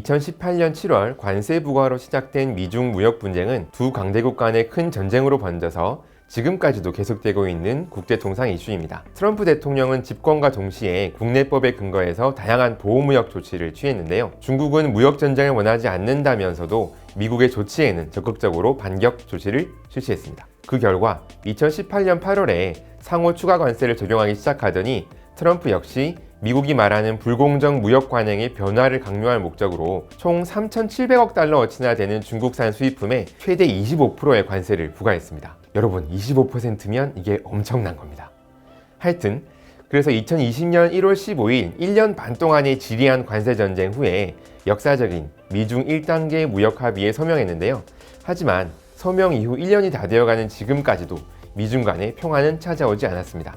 2018년 7월 관세 부과로 시작된 미중 무역 분쟁은 두 강대국 간의 큰 전쟁으로 번져서 지금까지도 계속되고 있는 국제 통상 이슈입니다. 트럼프 대통령은 집권과 동시에 국내법에 근거해서 다양한 보호무역 조치를 취했는데요. 중국은 무역 전쟁을 원하지 않는다면서도 미국의 조치에는 적극적으로 반격 조치를 실시했습니다. 그 결과 2018년 8월에 상호 추가 관세를 적용하기 시작하더니 트럼프 역시 미국이 말하는 불공정 무역 관행의 변화를 강요할 목적으로 총 3,700억 달러어치나 되는 중국산 수입품에 최대 25%의 관세를 부과했습니다. 여러분, 25%면 이게 엄청난 겁니다. 하여튼 그래서 2020년 1월 15일 1년 반 동안의 지리한 관세 전쟁 후에 역사적인 미중 1단계 무역 합의에 서명했는데요. 하지만 서명 이후 1년이 다 되어가는 지금까지도 미중 간의 평화는 찾아오지 않았습니다.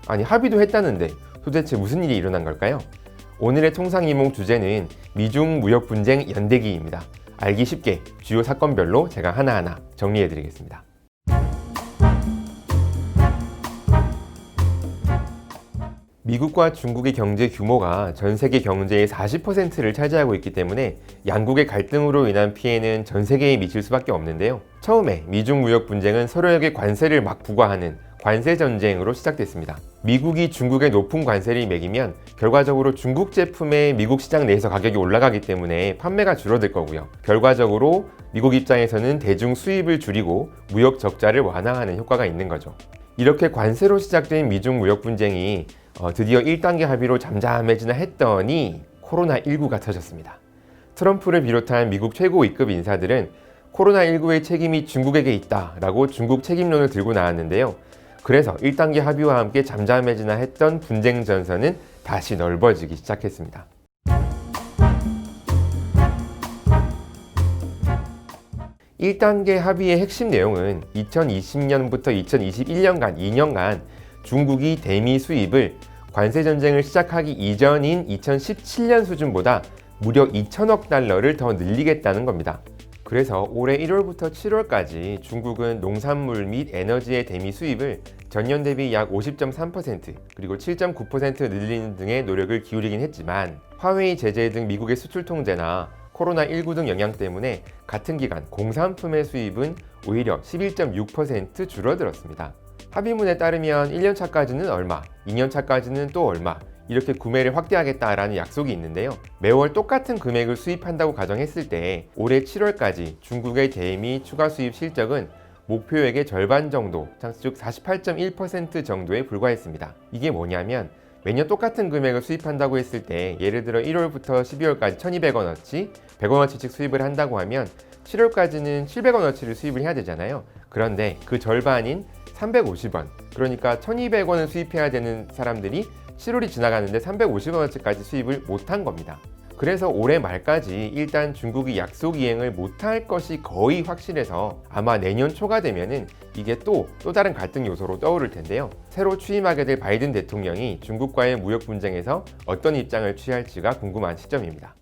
아니, 합의도 했다는데 도대체 무슨 일이 일어난 걸까요? 오늘의 통상이몽 주제는 미중 무역 분쟁 연대기입니다. 알기 쉽게 주요 사건별로 제가 하나하나 정리해드리겠습니다. 미국과 중국의 경제 규모가 전 세계 경제의 40%를 차지하고 있기 때문에 양국의 갈등으로 인한 피해는 전 세계에 미칠 수밖에 없는데요. 처음에 미중 무역 분쟁은 서로에게 관세를 막 부과하는 관세 전쟁으로 시작됐습니다. 미국이 중국에 높은 관세를 매기면 결과적으로 중국 제품의 미국 시장 내에서 가격이 올라가기 때문에 판매가 줄어들 거고요. 결과적으로 미국 입장에서는 대중 수입을 줄이고 무역 적자를 완화하는 효과가 있는 거죠. 이렇게 관세로 시작된 미중 무역 분쟁이 드디어 1단계 합의로 잠잠해지나 했더니 코로나19가 터졌습니다. 트럼프를 비롯한 미국 최고 위급 인사들은 코로나19의 책임이 중국에게 있다라고 중국 책임론을 들고 나왔는데요. 그래서 1단계 합의와 함께 잠잠해지나 했던 분쟁 전선은 다시 넓어지기 시작했습니다. (1단계) 합의의 핵심 내용은 2020년부터 2021년간 2년간 중국이 대미 수입을 관세 전쟁을 시작하기 이전인 2017년 수준보다 무려 2천억 달러를 더 늘리겠다는 겁니다. 그래서 올해 1월부터 7월까지 중국은 농산물 및 에너지의 대미 수입을 전년 대비 약 50.3% 그리고 7.9% 늘리는 등의 노력을 기울이긴 했지만 화웨이 제재 등 미국의 수출 통제나 코로나19 등 영향 때문에 같은 기간 공산품의 수입은 오히려 11.6% 줄어들었습니다. 합의문에 따르면 1년 차까지는 얼마, 2년 차까지는 또 얼마 이렇게 구매를 확대하겠다라는 약속이 있는데요. 매월 똑같은 금액을 수입한다고 가정했을 때 올해 7월까지 중국의 대미 추가 수입 실적은 목표액의 절반 정도, 즉 48.1% 정도에 불과했습니다. 이게 뭐냐면 매년 똑같은 금액을 수입한다고 했을 때 예를 들어 1월부터 12월까지 1,200원어치, 100원어치씩 수입을 한다고 하면 7월까지는 700원어치를 수입을 해야 되잖아요. 그런데 그 절반인 350원, 그러니까 1,200원을 수입해야 되는 사람들이 7월이 지나가는데 350원어치까지 수입을 못한 겁니다. 그래서 올해 말까지 일단 중국이 약속 이행을 못할 것이 거의 확실해서 아마 내년 초가 되면은 이게 또 다른 갈등 요소로 떠오를 텐데요. 새로 취임하게 될 바이든 대통령이 중국과의 무역 분쟁에서 어떤 입장을 취할지가 궁금한 시점입니다.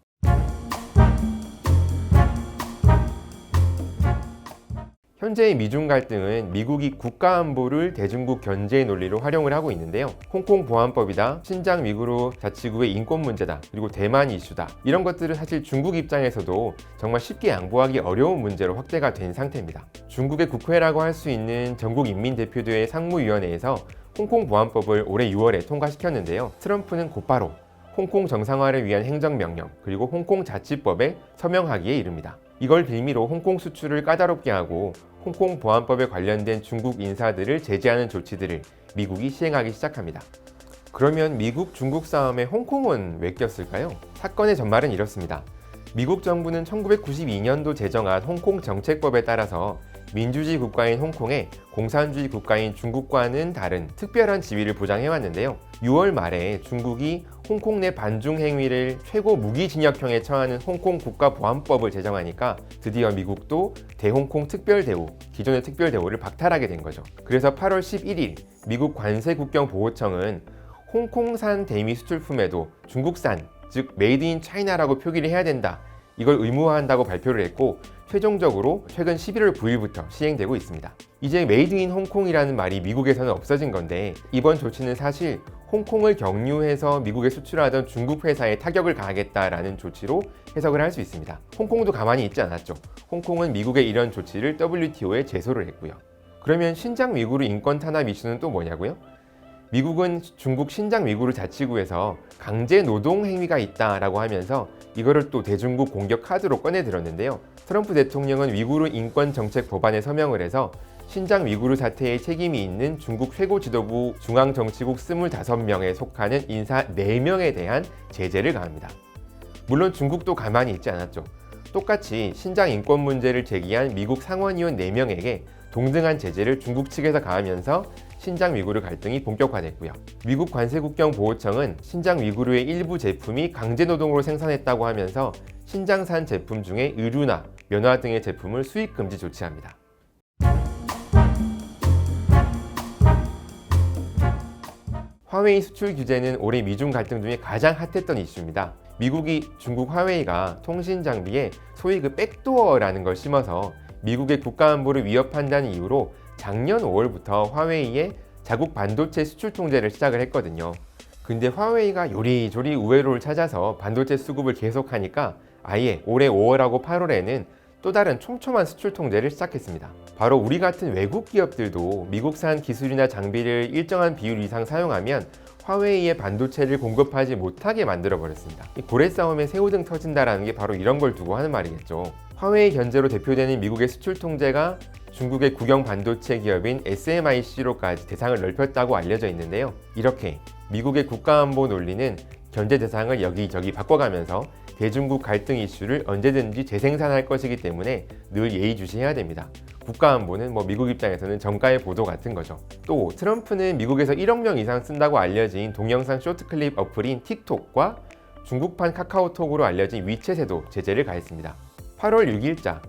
현재의 미중 갈등은 미국이 국가안보를 대중국 견제의 논리로 활용을 하고 있는데요. 홍콩 보안법이다, 신장 위구르 자치구의 인권 문제다, 그리고 대만 이슈다, 이런 것들은 사실 중국 입장에서도 정말 쉽게 양보하기 어려운 문제로 확대가 된 상태입니다. 중국의 국회라고 할 수 있는 전국인민대표대회 상무위원회에서 홍콩 보안법을 올해 6월에 통과시켰는데요. 트럼프는 곧바로 홍콩 정상화를 위한 행정명령, 그리고 홍콩 자치법에 서명하기에 이릅니다. 이걸 빌미로 홍콩 수출을 까다롭게 하고 홍콩 보안법에 관련된 중국 인사들을 제재하는 조치들을 미국이 시행하기 시작합니다. 그러면 미국 중국 싸움에 홍콩은 왜 꼈을까요? 사건의 전말은 이렇습니다. 미국 정부는 1992년도 제정한 홍콩 정책법에 따라서 민주주의 국가인 홍콩에 공산주의 국가인 중국과는 다른 특별한 지위를 보장해왔는데요. 6월 말에 중국이 홍콩 내 반중 행위를 최고 무기징역형에 처하는 홍콩 국가보안법을 제정하니까 드디어 미국도 대홍콩 특별대우, 기존의 특별대우를 박탈하게 된 거죠. 그래서 8월 11일 미국 관세국경보호청은 홍콩산 대미 수출품에도 중국산, 즉 메이드 인 차이나라고 표기를 해야 된다, 이걸 의무화한다고 발표를 했고 최종적으로 최근 11월 9일부터 시행되고 있습니다. 이제 메이드 인 홍콩이라는 말이 미국에서는 없어진 건데 이번 조치는 사실 홍콩을 경유해서 미국에 수출하던 중국 회사에 타격을 가하겠다라는 조치로 해석을 할 수 있습니다. 홍콩도 가만히 있지 않았죠. 홍콩은 미국의 이런 조치를 WTO에 제소를 했고요. 그러면 신장 위구르 인권 탄압 이슈는 또 뭐냐고요? 미국은 중국 신장 위구르 자치구에서 강제 노동 행위가 있다라고 하면서 이거를 또 대중국 공격 카드로 꺼내 들었는데요. 트럼프 대통령은 위구르 인권 정책 법안에 서명을 해서 신장 위구르 사태에 책임이 있는 중국 최고 지도부 중앙정치국 25명에 속하는 인사 4명에 대한 제재를 가합니다. 물론 중국도 가만히 있지 않았죠. 똑같이 신장 인권 문제를 제기한 미국 상원의원 4명에게 동등한 제재를 중국 측에서 가하면서 신장 위구르 갈등이 본격화됐고요. 미국 관세국경보호청은 신장 위구르의 일부 제품이 강제노동으로 생산했다고 하면서 신장산 제품 중에 의류나 면화 등의 제품을 수입 금지 조치합니다. 화웨이 수출 규제는 올해 미중 갈등 중에 가장 핫했던 이슈입니다. 미국이 중국 화웨이가 통신 장비에 소위 백도어라는 걸 심어서 미국의 국가안보를 위협한다는 이유로 작년 5월부터 화웨이에 자국 반도체 수출 통제를 시작을 했거든요. 근데 화웨이가 요리조리 우회로를 찾아서 반도체 수급을 계속하니까 아예 올해 5월하고 8월에는 또 다른 촘촘한 수출 통제를 시작했습니다. 바로 우리 같은 외국 기업들도 미국산 기술이나 장비를 일정한 비율 이상 사용하면 화웨이에 반도체를 공급하지 못하게 만들어버렸습니다. 이 고래 싸움에 새우등 터진다라는 게 바로 이런 걸 두고 하는 말이겠죠. 화웨이 견제로 대표되는 미국의 수출 통제가 중국의 국영 반도체 기업인 SMIC로까지 대상을 넓혔다고 알려져 있는데요. 이렇게 미국의 국가안보 논리는 견제 대상을 여기저기 바꿔가면서 대중국 갈등 이슈를 언제든지 재생산할 것이기 때문에 늘 예의주시해야 됩니다. 국가안보는 미국 입장에서는 정가의 보도 같은 거죠. 또 트럼프는 미국에서 1억 명 이상 쓴다고 알려진 동영상 쇼트클립 어플인 틱톡과 중국판 카카오톡으로 알려진 위챗에도 제재를 가했습니다. 8월 6일자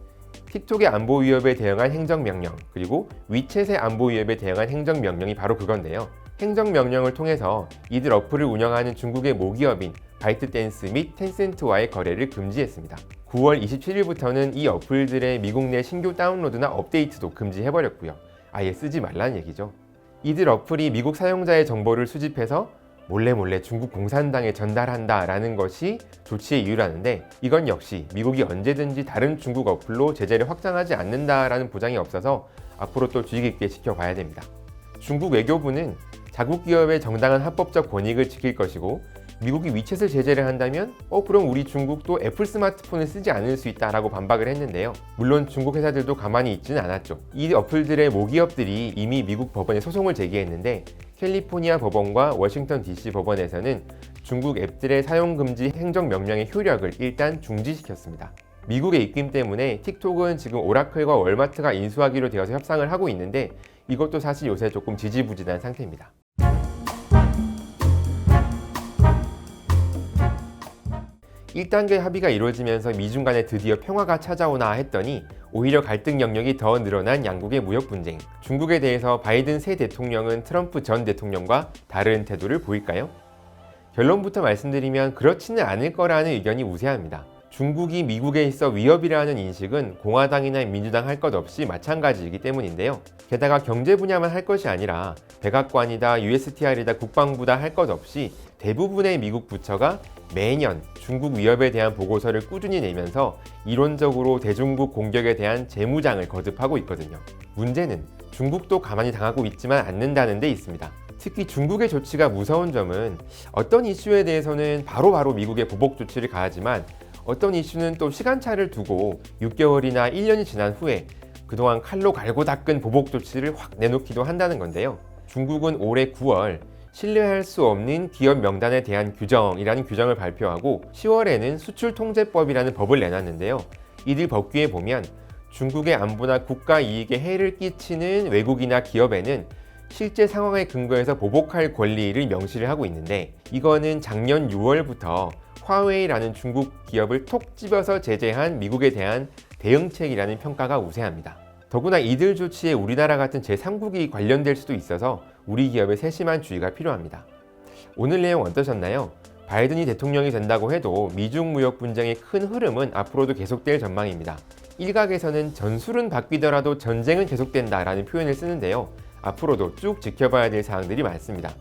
틱톡의 안보 위협에 대응한 행정명령, 그리고 위챗의 안보 위협에 대응한 행정명령이 바로 그건데요. 행정명령을 통해서 이들 어플을 운영하는 중국의 모기업인 바이트댄스 및 텐센트와의 거래를 금지했습니다. 9월 27일부터는 이 어플들의 미국 내 신규 다운로드나 업데이트도 금지해버렸고요. 아예 쓰지 말라는 얘기죠. 이들 어플이 미국 사용자의 정보를 수집해서 몰래 중국 공산당에 전달한다라는 것이 조치의 이유라는데, 이건 역시 미국이 언제든지 다른 중국 어플로 제재를 확장하지 않는다라는 보장이 없어서 앞으로 또 주의 깊게 지켜봐야 됩니다. 중국 외교부는 자국 기업의 정당한 합법적 권익을 지킬 것이고, 미국이 위챗을 제재를 한다면 그럼 우리 중국도 애플 스마트폰을 쓰지 않을 수 있다라고 반박을 했는데요. 물론 중국 회사들도 가만히 있지는 않았죠. 이 어플들의 모기업들이 이미 미국 법원에 소송을 제기했는데, 캘리포니아 법원과 워싱턴 DC 법원에서는 중국 앱들의 사용 금지 행정명령의 효력을 일단 중지시켰습니다. 미국의 입김 때문에 틱톡은 지금 오라클과 월마트가 인수하기로 되어서 협상을 하고 있는데, 이것도 사실 요새 조금 지지부진한 상태입니다. (1단계) 합의가 이루어지면서 미중 간에 드디어 평화가 찾아오나 했더니 오히려 갈등 영역이 더 늘어난 양국의 무역 분쟁. 중국에 대해서 바이든 새 대통령은 트럼프 전 대통령과 다른 태도를 보일까요? 결론부터 말씀드리면 그렇지는 않을 거라는 의견이 우세합니다. 중국이 미국에 있어 위협이라는 인식은 공화당이나 민주당 할 것 없이 마찬가지이기 때문인데요. 게다가 경제 분야만 할 것이 아니라 백악관이다, USTR이다, 국방부다 할 것 없이 대부분의 미국 부처가 매년 중국 위협에 대한 보고서를 꾸준히 내면서 이론적으로 대중국 공격에 대한 재무장을 거듭하고 있거든요. 문제는 중국도 가만히 당하고 있지만 않는다는 데 있습니다. 특히 중국의 조치가 무서운 점은 어떤 이슈에 대해서는 바로바로 미국의 보복 조치를 가하지만 어떤 이슈는 또 시간차를 두고 6개월이나 1년이 지난 후에 그동안 칼로 갈고 닦은 보복 조치를 확 내놓기도 한다는 건데요. 중국은 올해 9월 신뢰할 수 없는 기업 명단에 대한 규정이라는 규정을 발표하고 10월에는 수출통제법이라는 법을 내놨는데요. 이들 법규에 보면 중국의 안보나 국가 이익에 해를 끼치는 외국이나 기업에는 실제 상황에 근거해서 보복할 권리를 명시를 하고 있는데, 이거는 작년 6월부터 화웨이라는 중국 기업을 톡 집어서 제재한 미국에 대한 대응책이라는 평가가 우세합니다. 더구나 이들 조치에 우리나라 같은 제3국이 관련될 수도 있어서 우리 기업에 세심한 주의가 필요합니다. 오늘 내용 어떠셨나요? 바이든이 대통령이 된다고 해도 미중 무역 분쟁의 큰 흐름은 앞으로도 계속될 전망입니다. 일각에서는 전술은 바뀌더라도 전쟁은 계속된다라는 표현을 쓰는데요. 앞으로도 쭉 지켜봐야 될 사항들이 많습니다.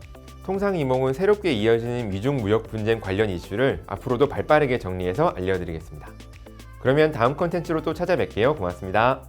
통상이몽은 새롭게 이어지는 미중 무역 분쟁 관련 이슈를 앞으로도 발빠르게 정리해서 알려드리겠습니다. 그러면 다음 컨텐츠로 또 찾아뵐게요. 고맙습니다.